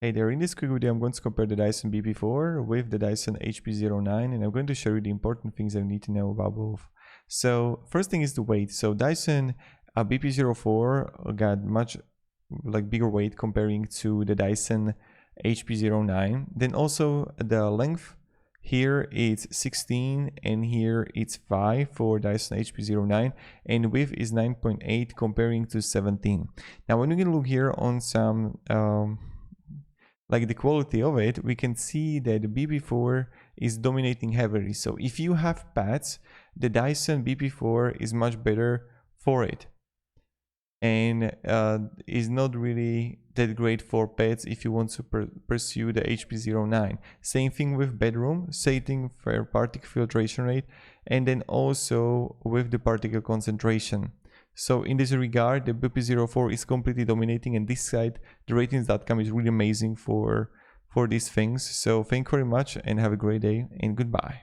Hey there, in this quick video I'm going to compare the Dyson BP04 with the Dyson HP09, and I'm going to show you the important things that you need to know about both. So first thing is the weight. So Dyson BP04 got much bigger weight comparing to the Dyson HP09. Then also the length, here it's 16 and here it's 5 for Dyson HP09, and width is 9.8 comparing to 17. Now when you can look here on some like the quality of it, we can see that the BP4 is dominating heavily. So if you have pads, the Dyson BP4 is much better for it, and is not really that great for pets if you want to pursue the HP09. Same thing with bedroom, same thing for particle filtration rate, and then also with the particle concentration. So in this regard, the BP04 is completely dominating, and this site, the ratings.com, is really amazing for these things. So thank you very much and have a great day, and goodbye.